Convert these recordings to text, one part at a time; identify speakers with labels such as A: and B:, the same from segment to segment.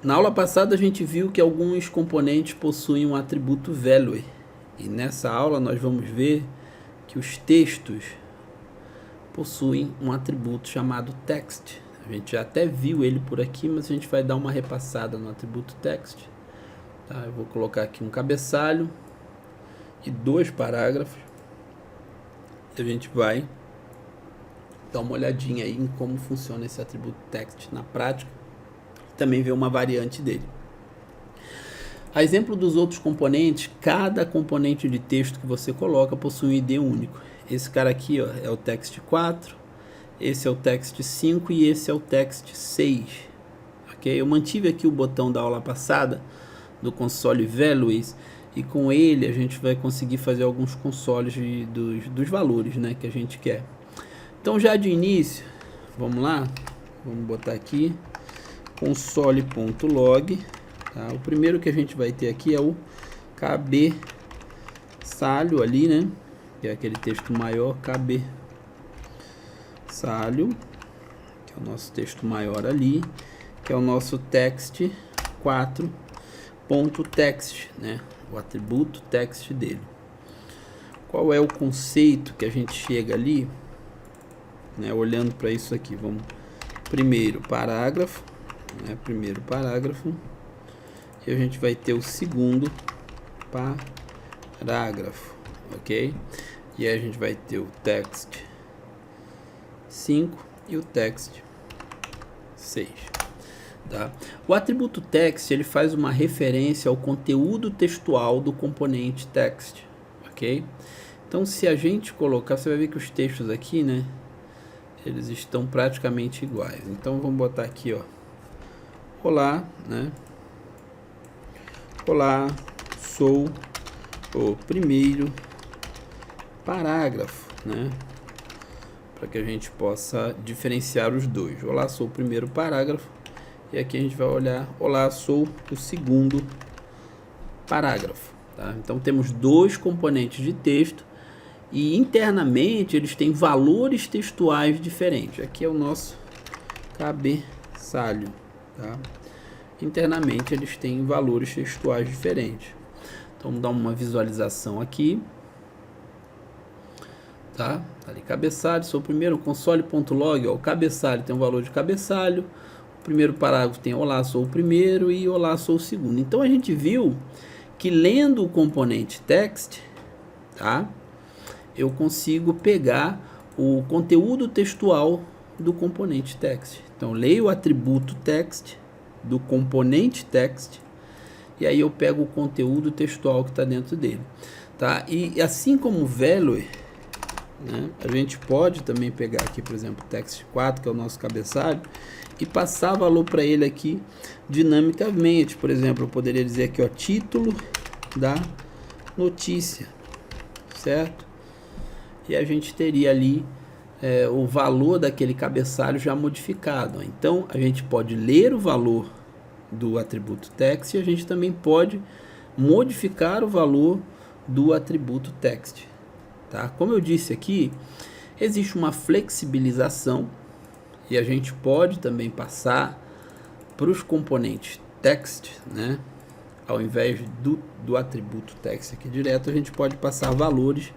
A: Na aula passada a gente viu que alguns componentes possuem um atributo value, e nessa aula nós vamos ver que os textos possuem um atributo chamado text. A gente já até viu ele por aqui, mas a gente vai dar uma repassada no atributo text. Tá? Eu vou colocar aqui um cabeçalho e 2 parágrafos. A gente vai dar uma olhadinha aí em como funciona esse atributo text na prática. Também ver uma variante dele. A exemplo dos outros componentes, cada componente de texto que você coloca possui um ID único. Esse cara aqui, ó, é o text 4, esse é o text 5 e esse é o text 6. Okay? Eu mantive aqui o botão da aula passada do console values, e com ele a gente vai conseguir fazer alguns consoles dos valores, né, que a gente quer. Então já de início, vamos lá, vamos botar aqui console.log, tá? O primeiro que a gente vai ter aqui é o cabeçalho ali, né, que é aquele texto maior, cabeçalho, que é o nosso texto maior ali, que é o nosso text 4.text, né, o atributo text dele. Qual é o conceito que a gente chega ali, né, olhando para isso aqui? Vamos primeiro parágrafo, né, primeiro parágrafo, e a gente vai ter o segundo parágrafo, ok? E aí a gente vai ter o text 5 e o text 6. Tá? O atributo text ele faz uma referência ao conteúdo textual do componente text, ok? Então, se a gente colocar, você vai ver que os textos aqui, né, eles estão praticamente iguais. Então, vamos botar aqui, ó, olá, né? Olá, sou o primeiro parágrafo, né? Para que a gente possa diferenciar os dois. Olá, sou o primeiro parágrafo. E aqui a gente vai olhar, olá, sou o segundo parágrafo. Tá? Então temos dois componentes de texto e internamente eles têm valores textuais diferentes. Aqui é o nosso cabeçalho. Tá? Internamente eles têm valores textuais diferentes. Então vamos dar uma visualização aqui. Tá? Ali, cabeçalho, sou o primeiro, console.log, o cabeçalho tem um valor de cabeçalho. O primeiro parágrafo tem olá, sou o primeiro e olá, sou o segundo. Então a gente viu que lendo o componente text, tá? Eu consigo pegar o conteúdo textual do componente text. Então leio o atributo text do componente text e aí eu pego o conteúdo textual que está dentro dele, tá? E assim como o value, né, a gente pode também pegar aqui, por exemplo, o text 4, que é o nosso cabeçalho, e passar valor para ele aqui dinamicamente. Por exemplo, eu poderia dizer aqui, ó, título da notícia, certo? E a gente teria ali o valor daquele cabeçalho já modificado. Então, a gente pode ler o valor do atributo text e a gente também pode modificar o valor do atributo text. Tá? Como eu disse aqui, existe uma flexibilização e a gente pode também passar para os componentes text, né? Ao invés do atributo text aqui direto, a gente pode passar valores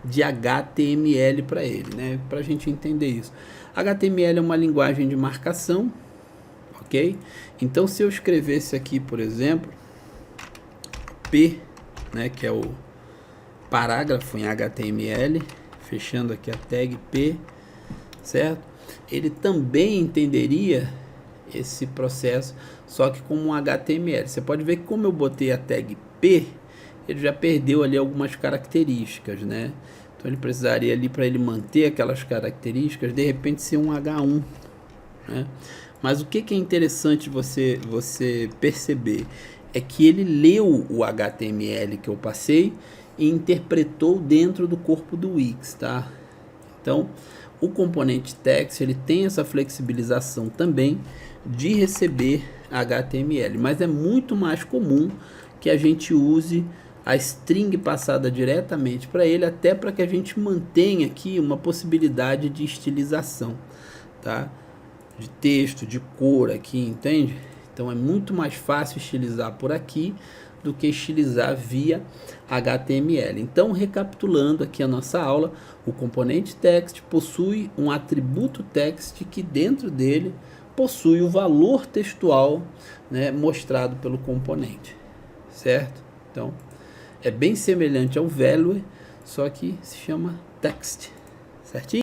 A: de HTML para ele, né? Para a gente entender isso. HTML é uma linguagem de marcação, ok? Então, se eu escrevesse aqui, por exemplo, P, né, que é o parágrafo em HTML, fechando aqui a tag P, certo? Ele também entenderia esse processo, só que como um HTML. Você pode ver que como eu botei a tag P, ele já perdeu ali algumas características, né? Então ele precisaria ali, para ele manter aquelas características, de repente ser um H1, né? Mas o que é interessante você perceber é que ele leu o HTML que eu passei e interpretou dentro do corpo do Wix, tá? Então, o componente text ele tem essa flexibilização também de receber HTML, mas é muito mais comum que a gente use a string passada diretamente para ele, até para que a gente mantenha aqui uma possibilidade de estilização, tá? De texto, de cor aqui, entende? Então é muito mais fácil estilizar por aqui do que estilizar via HTML. Então, recapitulando aqui a nossa aula, o componente text possui um atributo text que dentro dele possui o valor textual, né, mostrado pelo componente, certo? Então, é bem semelhante ao value, só que se chama text, certinho?